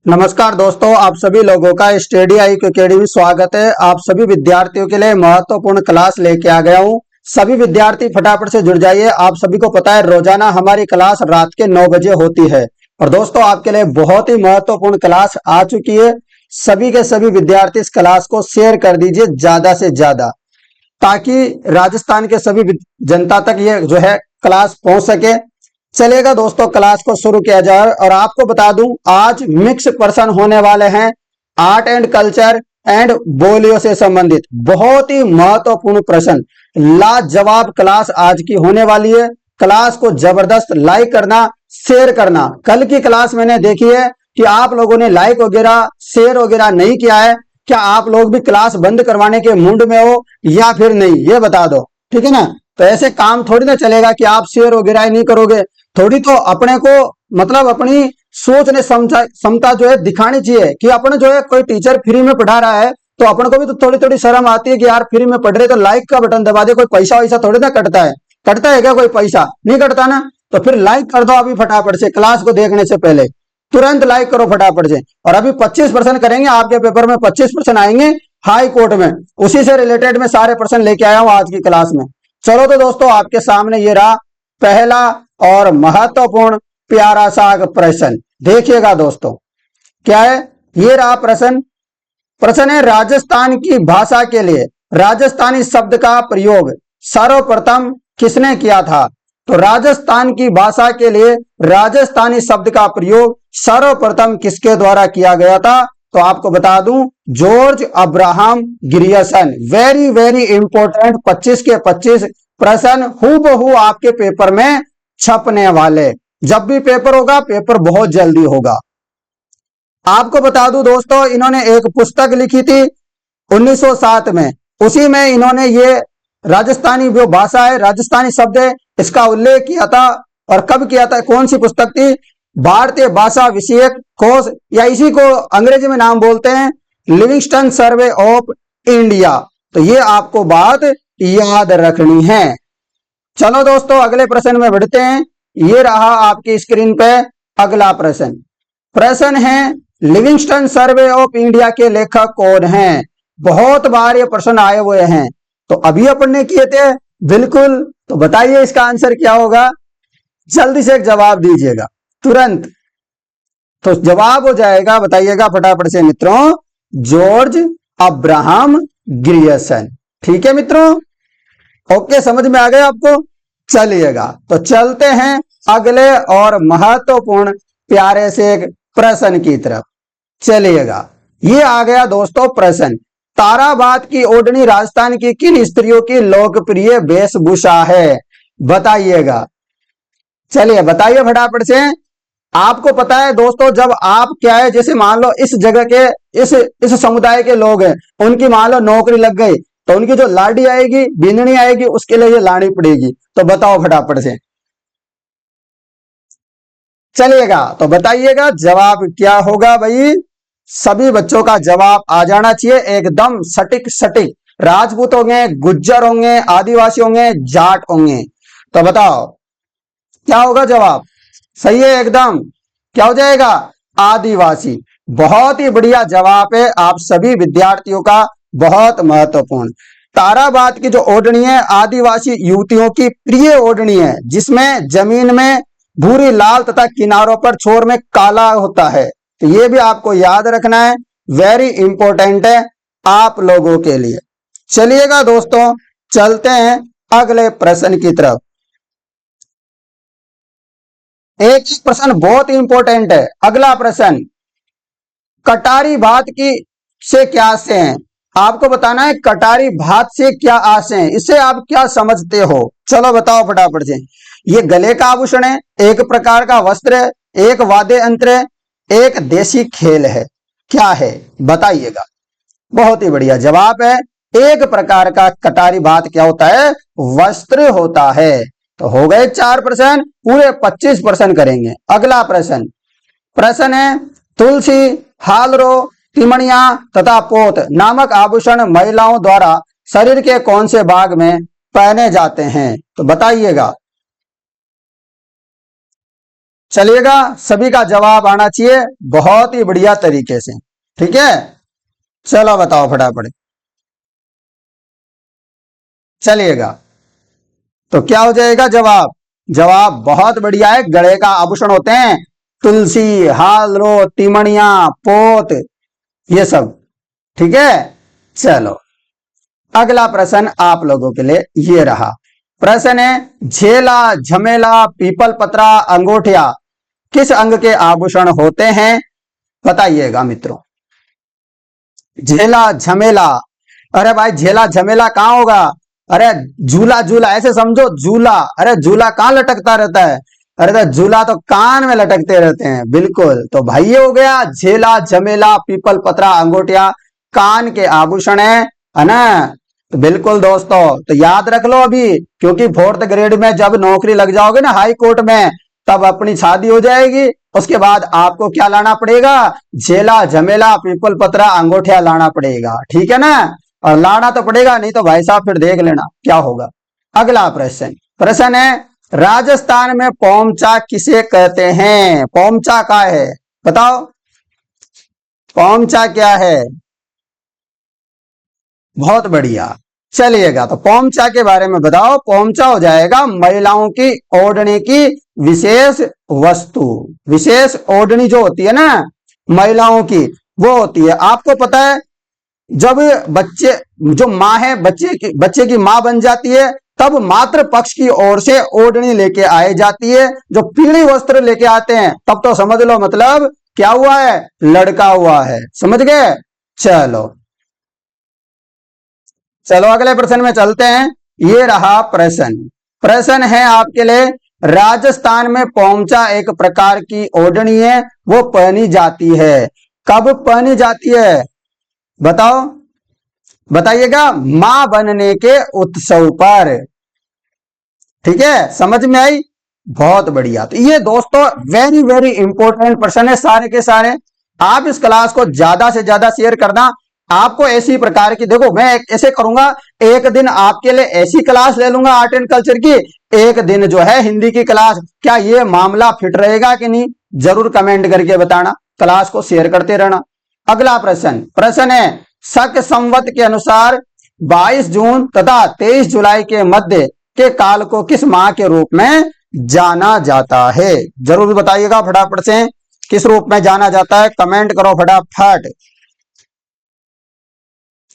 नमस्कार दोस्तों, आप सभी लोगों का स्टडी IQ अकेडमी स्वागत है। आप सभी विद्यार्थियों के लिए महत्वपूर्ण क्लास लेके आ गया हूं। सभी विद्यार्थी फटाफट से जुड़ जाइए। आप सभी को पता है रोजाना हमारी क्लास रात के 9 बजे होती है और दोस्तों आपके लिए बहुत ही महत्वपूर्ण क्लास आ चुकी है। सभी के सभी विद्यार्थी इस क्लास को शेयर कर दीजिए ज्यादा से ज्यादा, ताकि राजस्थान के सभी जनता तक ये जो है क्लास पहुंच सके। चलेगा दोस्तों, क्लास को शुरू किया जाए। और आपको बता दूं, आज मिक्स पर्सन होने वाले हैं। आर्ट एंड कल्चर एंड बोलियों से संबंधित बहुत ही महत्वपूर्ण प्रश्न, लाजवाब क्लास आज की होने वाली है। क्लास को जबरदस्त लाइक करना, शेयर करना। कल की क्लास मैंने देखी है कि आप लोगों ने लाइक वगैरह शेयर वगैरह नहीं किया है। क्या आप लोग भी क्लास बंद करवाने के मूड में हो या फिर नहीं, ये बता दो, ठीक है ना। तो ऐसे काम थोड़ी ना चलेगा कि आप शेयर वगैरह ही नहीं करोगे। थोड़ी तो अपने को मतलब अपनी सोचने क्षमता जो है दिखानी चाहिए कि अपने जो है कोई टीचर फ्री में पढ़ा रहा है तो अपन को भी तो थोड़ी थोड़ी शर्म आती है कि यार फ्री में पढ़ रहे तो लाइक का बटन दबा दे। कोई पैसा वैसा थोड़ी ना कटता है। कटता है क्या कोई पैसा? नहीं कटता ना। तो फिर लाइक कर दो अभी फटाफट से, क्लास को देखने से पहले तुरंत लाइक करो फटाफट से। और अभी 25% करेंगे, आपके पेपर में 25% आएंगे हाई कोर्ट में। उसी से रिलेटेड में सारे प्रश्न लेके आया हूं आज की क्लास में। चलो तो दोस्तों, आपके सामने ये रहा पहला और महत्वपूर्ण प्यारा सा प्रश्न। देखिएगा दोस्तों, क्या है ये रहा प्रश्न। प्रश्न है, राजस्थान की भाषा के लिए राजस्थानी शब्द का प्रयोग सर्वप्रथम किसने किया था? तो राजस्थान की भाषा के लिए राजस्थानी शब्द का प्रयोग सर्वप्रथम किसके द्वारा किया गया था? तो आपको बता दूं, George Abraham Grierson. Very very important 25 के 25 प्रश्न हूबहू आपके पेपर में छपने वाले। जब भी पेपर होगा, पेपर बहुत जल्दी होगा। आपको बता दूं दोस्तों, इन्होंने एक पुस्तक लिखी थी 1907 में। उसी में इन्होंने ये राजस्थानी जो भाषा है, राजस्थानी शब्द है, इसका उल्लेख किया था। और कब किया था? कौन सी पुस्तक थी? भारतीय भाषा विषयक कोश, या इसी को अंग्रेजी में नाम बोलते हैं लिविंगस्टन सर्वे ऑफ इंडिया। तो ये आपको बात याद रखनी है। चलो दोस्तों, अगले प्रश्न में बढ़ते हैं। ये रहा आपकी स्क्रीन पे अगला प्रश्न। प्रश्न है, लिविंगस्टन सर्वे ऑफ इंडिया के लेखक कौन हैं? बहुत बार ये प्रश्न आए हुए हैं, तो अभी अपन ने किए थे बिल्कुल। तो बताइए इसका आंसर क्या होगा? जल्दी से एक जवाब दीजिएगा तुरंत, तो जवाब हो जाएगा, बताइएगा फटाफट से मित्रों, जॉर्ज अब्राहम ग्रियर्सन। ठीक है मित्रों, ओके, समझ में आ गया आपको? चलिएगा, तो चलते हैं अगले और महत्वपूर्ण प्यारे से एक प्रश्न की तरफ। चलिएगा, ये आ गया दोस्तों प्रश्न। ताराबाद की ओढ़नी राजस्थान की किन स्त्रियों की लोकप्रिय वेशभूषा है? बताइएगा। चलिए बताइए फटाफट से। आपको पता है दोस्तों, जब आप क्या है, जैसे मान लो इस जगह के इस समुदाय के लोग हैं, उनकी मान लो नौकरी लग गई, तो उनकी जो लाडी आएगी, बींदनी आएगी, उसके लिए ये लानी पड़ेगी। तो बताओ फटाफट से। चलिएगा, तो बताइएगा जवाब क्या होगा भाई। सभी बच्चों का जवाब आ जाना चाहिए एकदम सटीक सटीक। राजपूत होंगे, गुज्जर होंगे, आदिवासी होंगे, जाट होंगे। तो बताओ क्या होगा जवाब? सही है एकदम। क्या हो जाएगा? आदिवासी। बहुत ही बढ़िया जवाब है आप सभी विद्यार्थियों का, बहुत महत्वपूर्ण। ताराबाद की जो ओढ़नी है, आदिवासी युवतियों की प्रिय ओढ़नी है, जिसमें जमीन में भूरी लाल तथा किनारों पर छोर में काला होता है। तो ये भी आपको याद रखना है, वेरी इंपॉर्टेंट है आप लोगों के लिए। चलिएगा दोस्तों, चलते हैं अगले प्रश्न की तरफ। एक प्रश्न बहुत इंपॉर्टेंट है। अगला प्रश्न, कटारी भात की से क्या आशय हैं? आपको बताना है कटारी भात से क्या आशय हैं, इसे आप क्या समझते हो? चलो बताओ फटाफट से। ये गले का आभूषण है, एक प्रकार का वस्त्र है, एक वाद्य यंत्र है, एक देसी खेल है, क्या है? बताइएगा। बहुत ही बढ़िया जवाब है, एक प्रकार का कटारी भात क्या होता है? वस्त्र होता है। तो हो गए 4 प्रश्न, पूरे 25 प्रश्न करेंगे। अगला प्रश्न। प्रश्न है, तुलसी, हालरो, तिमणिया तथा पोत नामक आभूषण महिलाओं द्वारा शरीर के कौन से भाग में पहने जाते हैं? तो बताइएगा। चलिएगा, सभी का जवाब आना चाहिए बहुत ही बढ़िया तरीके से। ठीक है, चलो बताओ फटाफट। चलिएगा, तो क्या हो जाएगा जवाब? जवाब बहुत बढ़िया है, गले का आभूषण होते हैं तुलसी, हालरो, तिमणिया, पोत, ये सब। ठीक है, चलो अगला प्रश्न आप लोगों के लिए ये रहा। प्रश्न है, झेला, झमेला, पीपल पत्रा, अंगूठिया किस अंग के आभूषण होते हैं? बताइएगा मित्रों। झेला झमेला, अरे भाई झेला झमेला कहाँ होगा? अरे झूला, झूला ऐसे समझो, झूला। अरे झूला कहाँ लटकता रहता है? अरे तो झूला तो कान में लटकते रहते हैं, बिल्कुल। तो भाई ये हो गया झेला, झमेला, पीपल पत्रा, अंगूठिया कान के आभूषण है ना। तो बिल्कुल दोस्तों, तो याद रख लो अभी, क्योंकि फोर्थ ग्रेड में जब नौकरी लग जाओगे ना हाई कोर्ट में, तब अपनी शादी हो जाएगी। उसके बाद आपको क्या लाना पड़ेगा? झेला, झमेला, पीपल पत्रा, अंगूठिया लाना पड़ेगा। ठीक है ना, और लाना तो पड़ेगा, नहीं तो भाई साहब फिर देख लेना क्या होगा। अगला प्रश्न, प्रश्न है, राजस्थान में पोमचा किसे कहते हैं? पोमचा क्या है बताओ? पोमचा क्या है? बहुत बढ़िया, चलिएगा तो पोमचा के बारे में बताओ। पोमचा हो जाएगा महिलाओं की ओढ़ने की विशेष वस्तु। विशेष ओढ़नी जो होती है ना महिलाओं की, वो होती है, आपको पता है जब बच्चे, जो माँ है बच्चे की माँ बन जाती है, तब मातृ पक्ष की ओर से ओढ़नी लेके आई जाती है। जो पीली वस्त्र लेके आते हैं तब तो समझ लो मतलब क्या हुआ है? लड़का हुआ है। समझ गए? चलो चलो अगले प्रश्न में चलते हैं। ये रहा प्रश्न। प्रश्न है आपके लिए, राजस्थान में पोमचा एक प्रकार की ओढ़नी है, वो पहनी जाती है। कब पहनी जाती है बताओ? बताइएगा, मां बनने के उत्सव पर। ठीक है, समझ में आई? बहुत बढ़िया। तो ये दोस्तों वेरी वेरी इंपॉर्टेंट प्रश्न है सारे के सारे। आप इस क्लास को ज्यादा से ज्यादा शेयर करना। आपको ऐसी प्रकार की, देखो मैं ऐसे करूंगा, एक दिन आपके लिए ऐसी क्लास ले लूंगा आर्ट एंड कल्चर की, एक दिन जो है हिंदी की क्लास। क्या ये मामला फिट रहेगा कि नहीं? जरूर कमेंट करके बताना, क्लास को शेयर करते रहना। अगला प्रश्न, प्रश्न है, शक संवत के अनुसार 22 जून तथा 23 जुलाई के मध्य के काल को किस माह के रूप में जाना जाता है? जरूर बताइएगा फटाफट से, किस रूप में जाना जाता है? कमेंट करो फटाफट।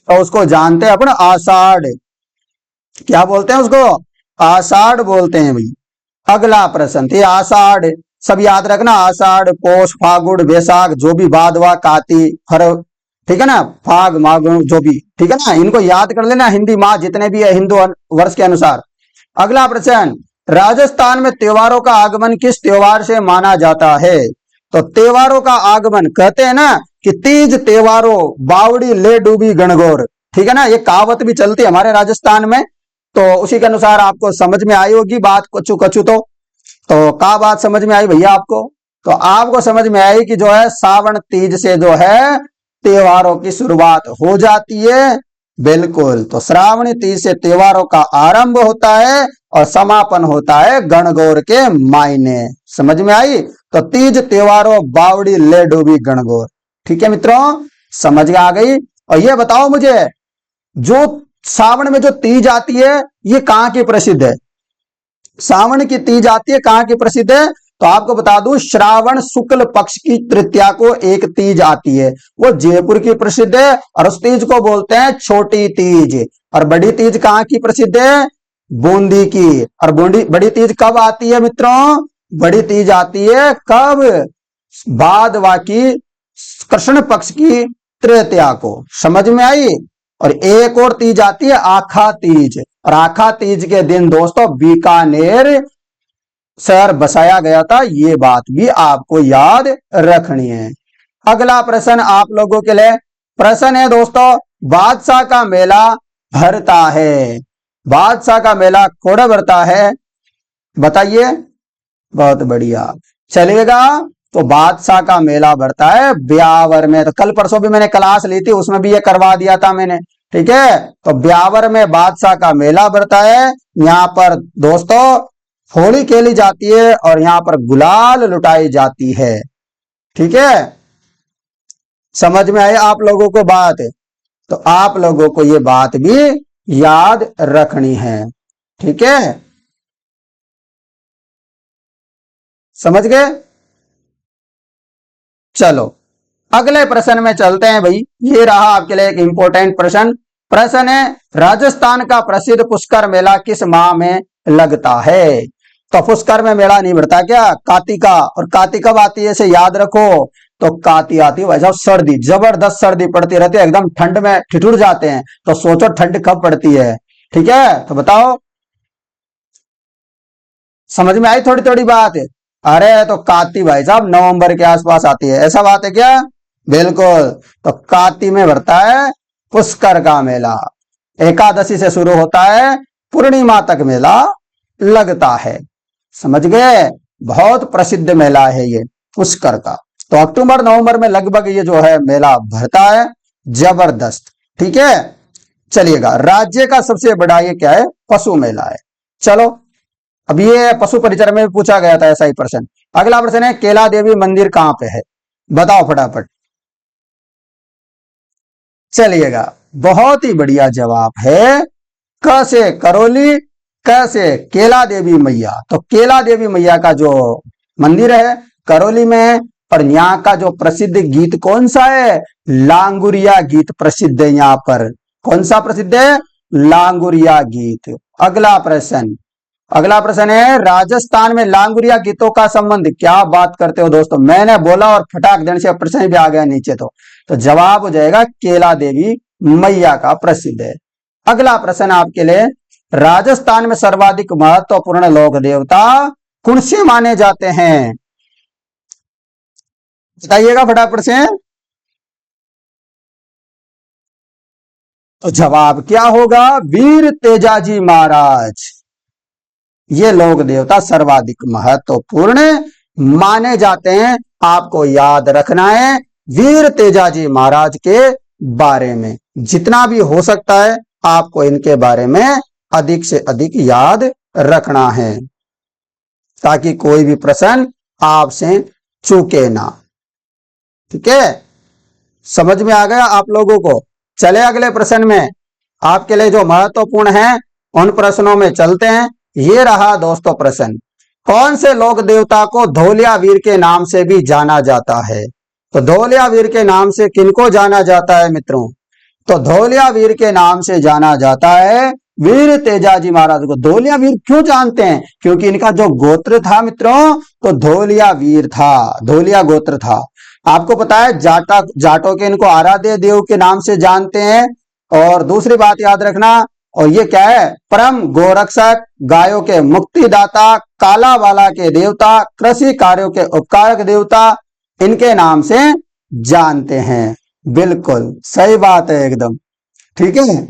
तो उसको जानते हैं अपन आषाढ़, क्या बोलते हैं उसको? आषाढ़ बोलते हैं भाई। अगला प्रश्न थे आषाढ़, सब याद रखना, आषाढ़, पौष, फागुड़, वैशाख, जो भी भादवा, काती, फर, ठीक है ना, फाग, माघ, जो भी, ठीक है ना, इनको याद कर लेना, हिंदी माह जितने भी है हिंदू वर्ष के अनुसार। अगला प्रश्न, राजस्थान में त्योहारों का आगमन किस त्योहार से माना जाता है? तो त्योहारों का आगमन कहते हैं ना कि तीज त्योहारों बावड़ी ले डूबी गणगौर। ठीक है ना, ये कहावत भी चलती है हमारे राजस्थान में। तो उसी के अनुसार आपको समझ में आई होगी बात कछु कछु। तो क्या बात समझ में आई भैया आपको? तो आपको समझ में आई कि जो है सावन तीज से जो है त्योहारों की शुरुआत हो जाती है। बिल्कुल, तो श्रावणी तीज से त्योहारों का आरंभ होता है और समापन होता है गणगौर के मायने। समझ में आई? तो तीज त्योहारों बावड़ी ले डूबी गणगौर। ठीक है मित्रों, समझ आ गई? और ये बताओ मुझे, जो सावन में जो तीज आती है ये कहाँ की प्रसिद्ध है? सावन की तीज आती है कहाँ की प्रसिद्ध है? तो आपको बता दूं, श्रावण शुक्ल पक्ष की तृतीया को एक तीज आती है, वो जयपुर की प्रसिद्ध है, और उस तीज को बोलते हैं छोटी तीज। और बड़ी तीज कहाँ की प्रसिद्ध है? बूंदी की। और बड़ी तीज कब आती है मित्रों? बड़ी तीज आती है कब? भादवा की कृष्ण पक्ष की तृतीया को। समझ में आई? और एक और तीज आती है आखा तीज, और आखा तीज के दिन दोस्तों बीकानेर शहर बसाया गया था। ये बात भी आपको याद रखनी है। अगला प्रश्न आप लोगों के लिए प्रश्न है दोस्तों, बादशाह का मेला भरता है, बादशाह का मेला कौन भरता है? बताइए। बहुत बढ़िया, चलिएगा। तो बादशाह का मेला भरता है ब्यावर में। तो कल परसों भी मैंने क्लास ली थी, उसमें भी ये करवा दिया था मैंने। ठीक है, तो ब्यावर में बादशाह का मेला भरता है। यहाँ पर दोस्तों होली खेली जाती है और यहाँ पर गुलाल लुटाई जाती है। ठीक है, समझ में आई आप लोगों को बात? तो आप लोगों को ये बात भी याद रखनी है। ठीक है, समझ गए? चलो अगले प्रश्न में चलते हैं भाई। ये रहा आपके लिए एक इंपॉर्टेंट प्रश्न। प्रश्न है, राजस्थान का प्रसिद्ध पुष्कर मेला किस माह में लगता है? तो पुष्कर में मेला नहीं बढ़ता क्या? कार्तिका। और कार्तिक कब आती है इसे याद रखो। तो कार्तिक आती है भाई साहब सर्दी, जबरदस्त सर्दी पड़ती रहती है, एकदम ठंड में ठिठुर जाते हैं। तो सोचो ठंड कब पड़ती है। ठीक है, तो बताओ, समझ में आई थोड़ी थोड़ी बात? अरे तो कार्तिक भाई साहब नवंबर के आसपास आती है, ऐसा बात है क्या? बिल्कुल। तो कार्तिक में भरता है पुष्कर का मेला। एकादशी से शुरू होता है, पूर्णिमा तक मेला लगता है। समझ गए? बहुत प्रसिद्ध मेला है ये पुष्कर का। तो अक्टूबर नवंबर में लगभग ये जो है मेला भरता है, जबरदस्त। ठीक है, चलिएगा, राज्य का सबसे बड़ा ये क्या है? पशु मेला है। चलो, अब ये पशु परिचय में भी पूछा गया था ऐसा ही प्रश्न। अगला प्रश्न है, केला देवी मंदिर कहां पे है? बताओ फटाफट। चलिएगा, बहुत ही बढ़िया जवाब है। क से करौली, क से केला देवी मैया। तो केला देवी मैया का जो मंदिर है करौली में है। और यहाँ का जो प्रसिद्ध गीत कौन सा है? लांगुरिया गीत प्रसिद्ध है यहाँ पर। कौन सा प्रसिद्ध है? लांगुरिया गीत। अगला प्रश्न, अगला प्रश्न है, राजस्थान में लांगुरिया गीतों का संबंध। क्या बात करते हो दोस्तों, मैंने बोला और फटाक देने से प्रश्न भी आ गया नीचे। तो जवाब हो जाएगा केला देवी मैया का प्रसिद्ध है। अगला प्रश्न आपके लिए, राजस्थान में सर्वाधिक महत्वपूर्ण लोक देवता कौन से माने जाते हैं? बताइएगा फटाफट से। तो जवाब क्या होगा? वीर तेजाजी महाराज। ये लोक देवता सर्वाधिक महत्वपूर्ण माने जाते हैं। आपको याद रखना है वीर तेजाजी महाराज के बारे में जितना भी हो सकता है आपको इनके बारे में अधिक से अधिक याद रखना है, ताकि कोई भी प्रश्न आपसे चूके ना। ठीक है, समझ में आ गया आप लोगों को? चले अगले प्रश्न में, आपके लिए जो महत्वपूर्ण है उन प्रश्नों में चलते हैं। ये रहा दोस्तों प्रश्न, कौन से लोक देवता को धौलिया वीर के नाम से भी जाना जाता है? तो धौलिया वीर के नाम से किनको जाना जाता है मित्रों? तो धौलिया वीर के नाम से जाना जाता है वीर तेजाजी महाराज को। धौलिया वीर क्यों जानते हैं? क्योंकि इनका जो गोत्र था मित्रों, तो धौलिया वीर था, धौलिया गोत्र था। आपको पता है जाटों के इनको आराध्य देव के नाम से जानते हैं। और दूसरी बात याद रखना, और ये क्या है? परम गोरक्षक, गायों के मुक्तिदाता, कालाबाला के देवता, कृषि कार्यों के उपकारक देवता, इनके नाम से जानते हैं। बिल्कुल सही बात है एकदम। ठीक है,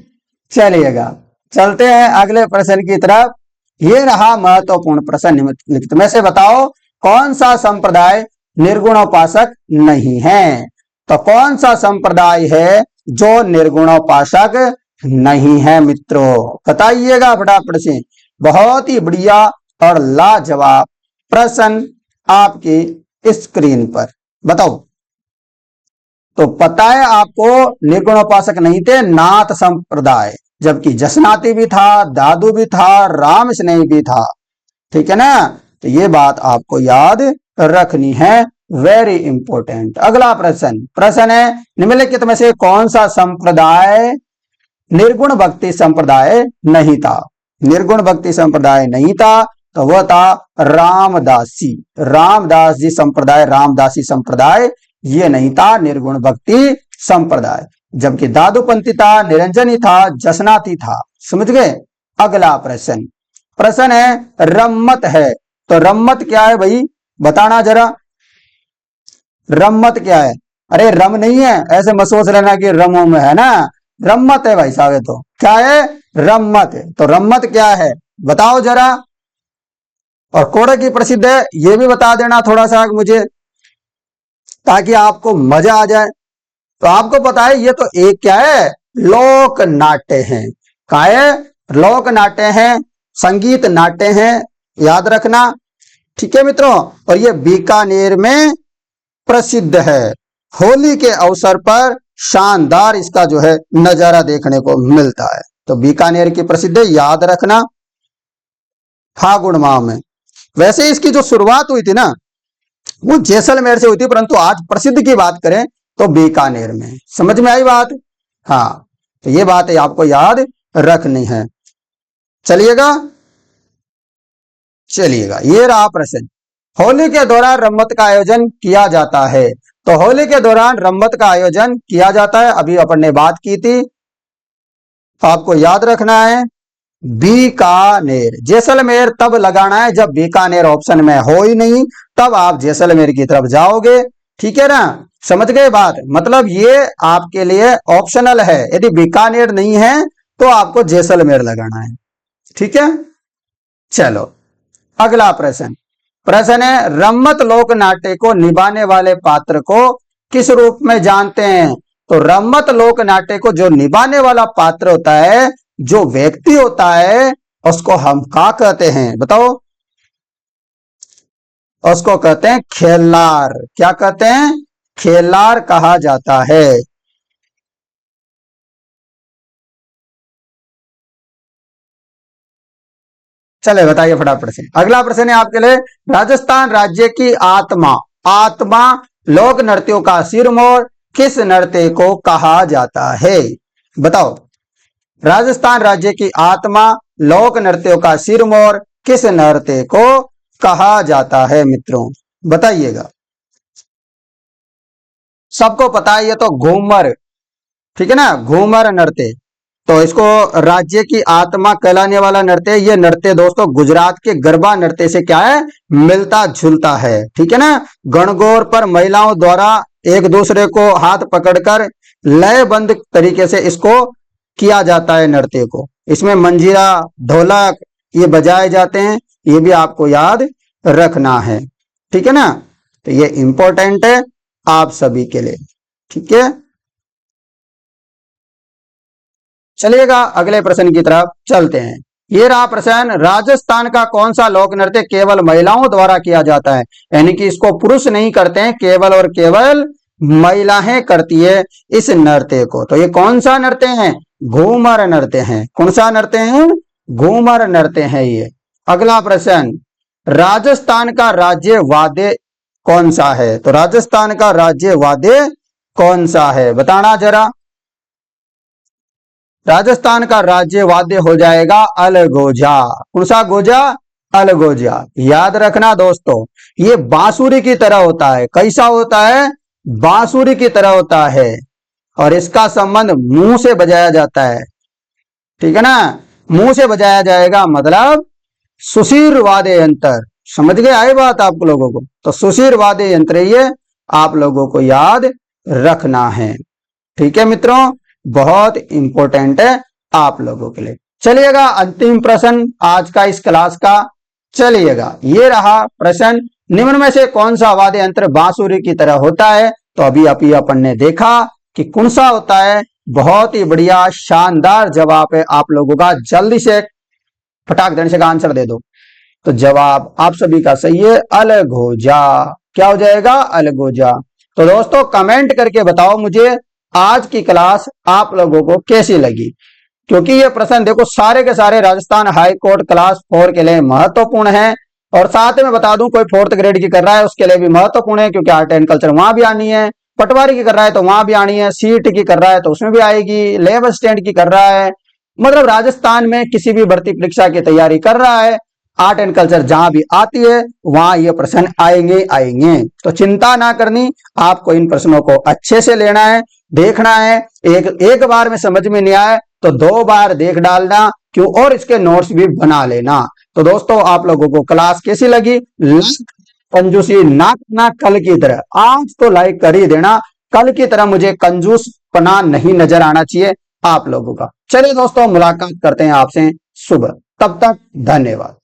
चलिएगा चलते हैं अगले प्रश्न की तरफ। ये रहा महत्वपूर्ण प्रश्न निम्नलिखित में से बताओ कौन सा संप्रदाय निर्गुणोपासक नहीं है? तो कौन सा संप्रदाय है जो निर्गुणोपासक नहीं है मित्रों? बताइएगा फटाफट से। बहुत ही बढ़िया और लाजवाब प्रश्न आपकी स्क्रीन पर, बताओ। तो पता है आपको निर्गुणोपासक नहीं थे नाथ संप्रदाय, जबकि जसनाती भी था, दादू भी था, राम स्नेही भी था। ठीक है ना? तो ये बात आपको याद रखनी है, वेरी इंपॉर्टेंट। अगला प्रश्न है, निम्नलिखित में से कौन सा संप्रदाय निर्गुण भक्ति संप्रदाय नहीं था? निर्गुण भक्ति संप्रदाय नहीं था, तो वह था रामदासी, रामदास जी संप्रदाय, रामदासी संप्रदाय ये नहीं था निर्गुण भक्ति संप्रदाय। जबकि दादूपंथी था, निरंजनी था, जसनाती था। समझ गए? अगला प्रश्न है रम्मत है। तो रम्मत क्या है भाई, बताना जरा, रम्मत क्या है? अरे रम नहीं है, ऐसे मत सोच लेना कि रमो में है ना, रम्मत है भाई साहब। तो क्या है? रम्मत है। तो रम्मत क्या है बताओ जरा। और कोड़े की प्रसिद्ध है ये भी बता देना थोड़ा सा मुझे, ताकि आपको मजा आ जाए। तो आपको पता है ये तो एक क्या है? लोक नाट्य है। क्या है? लोक नाट्य है, संगीत नाट्य है, याद रखना। ठीक है मित्रों, और ये बीकानेर में प्रसिद्ध है। होली के अवसर पर शानदार इसका जो है नजारा देखने को मिलता है। तो बीकानेर की प्रसिद्ध है, याद रखना, फागुन माह में। वैसे इसकी जो शुरुआत हुई थी ना वो जैसलमेर से हुई थी, परंतु आज प्रसिद्ध की बात करें तो बीकानेर में। समझ में आई बात? हाँ, तो ये बात है आपको याद रखनी है। चलिएगा, ये रहा प्रश्न। होली के दौरान रम्मत का आयोजन किया जाता है। तो होली के दौरान रम्मत का आयोजन किया जाता है, अभी अपन ने बात की थी, तो आपको याद रखना है बीकानेर। जैसलमेर तब लगाना है जब बीकानेर ऑप्शन में हो ही नहीं, तब आप जैसलमेर की तरफ जाओगे। ठीक है ना, समझ गए बात? मतलब ये आपके लिए ऑप्शनल है, यदि बीकानेर नहीं है तो आपको जैसलमेर लगाना है। ठीक है, चलो अगला प्रश्न है रम्मत लोक नाट्य को निभाने वाले पात्र को किस रूप में जानते हैं? तो रम्मत लोक नाट्य को जो निभाने वाला पात्र होता है, जो व्यक्ति होता है, उसको हम क्या कहते हैं बताओ? उसको कहते हैं खेलार। क्या कहते हैं? खेलार कहा जाता है। चले बताइए फटाफट से। अगला प्रश्न है आपके लिए, राजस्थान राज्य की आत्मा लोक नृत्यों का सिरमौर किस नृत्य को कहा जाता है? बताओ, राजस्थान राज्य की आत्मा लोक नृत्यों का सिरमौर किस नृत्य को कहा जाता है मित्रों? बताइएगा। सबको पता है ये तो घूमर, ठीक है ना, घूमर नृत्य। तो इसको राज्य की आत्मा कहलाने वाला नृत्य, ये नृत्य दोस्तों गुजरात के गरबा नृत्य से क्या है, मिलता जुलता है। ठीक है ना, गणगौर पर महिलाओं द्वारा एक दूसरे को हाथ पकड़कर लयबंद तरीके से इसको किया जाता है नृत्य को। इसमें मंजीरा, ढोलक ये बजाए जाते हैं, ये भी आपको याद रखना है। ठीक है ना, तो ये इंपॉर्टेंट है आप सभी के लिए। ठीक है, चलिएगा अगले प्रश्न की तरफ चलते हैं। ये रहा प्रश्न, राजस्थान का कौन सा लोक नृत्य केवल महिलाओं द्वारा किया जाता है? यानी कि इसको पुरुष नहीं करते हैं, केवल और केवल महिलाएं करती है इस नृत्य को। तो ये कौन सा नृत्य है? घूमर नृत्य है। कौन सा नृत्य है? घूमर नृत्य है ये। अगला प्रश्न, राजस्थान का राज्य वाद्य कौन सा है? तो राजस्थान का राज्य वाद्य कौन सा है, बताना जरा। राजस्थान का राज्य वाद्य हो जाएगा अलगोजा। कौन सा गोजा? अलगोजा। याद रखना दोस्तों, ये बांसुरी की तरह होता है। कैसा होता है? बांसुरी की तरह होता है, और इसका संबंध मुंह से बजाया जाता है। ठीक है ना, मुंह से बजाया जाएगा, मतलब सुशीर वाद्य यंत्र। समझ गए आई बात आप लोगों को? तो सुशीर वाद्य यंत्र ये आप लोगों को याद रखना है। ठीक है मित्रों, बहुत इंपॉर्टेंट है आप लोगों के लिए। चलिएगा अंतिम प्रश्न आज का इस क्लास का। चलिएगा, ये रहा प्रश्न, निम्न में से कौन सा वाद्य यंत्र बांसुरी की तरह होता है? तो अभी अपन ने देखा कि कौन सा होता है। बहुत ही बढ़िया शानदार जवाब है आप लोगों का। जल्दी से फटाक देने से का आंसर दे दो। तो जवाब आप सभी का सही है, अलगोजा। क्या हो जाएगा? अलगोजा। तो दोस्तों कमेंट करके बताओ मुझे आज की क्लास आप लोगों को कैसी लगी, क्योंकि ये प्रश्न देखो सारे के सारे राजस्थान हाई कोर्ट क्लास 4 के लिए महत्वपूर्ण है। और साथ में बता दूं, कोई 4th ग्रेड की कर रहा है उसके लिए भी महत्वपूर्ण है, क्योंकि आर्ट एंड कल्चर वहां भी आनी है। पटवारी की कर रहा है तो वहां भी आनी है, सीट की कर रहा है तो उसमें भी आएगी, लेबर स्टैंड की कर रहा है, मतलब राजस्थान में किसी भी भर्ती परीक्षा की तैयारी कर रहा है, आर्ट एंड कल्चर जहां भी आती है वहां ये प्रश्न आएंगे। तो चिंता ना करनी, आपको इन प्रश्नों को अच्छे से लेना है, देखना है। एक बार में समझ में नहीं आए तो 2 बार देख डालना, क्यों, और इसके नोट्स भी बना लेना। तो दोस्तों आप लोगों को क्लास कैसी लगी? कंजूसी ना करना कल की तरह, आज तो लाइक कर ही देना। कल की तरह मुझे कंजूस पना नहीं नजर आना चाहिए आप लोगों का। चलिए दोस्तों, मुलाकात करते हैं आपसे सुबह, तब तक धन्यवाद।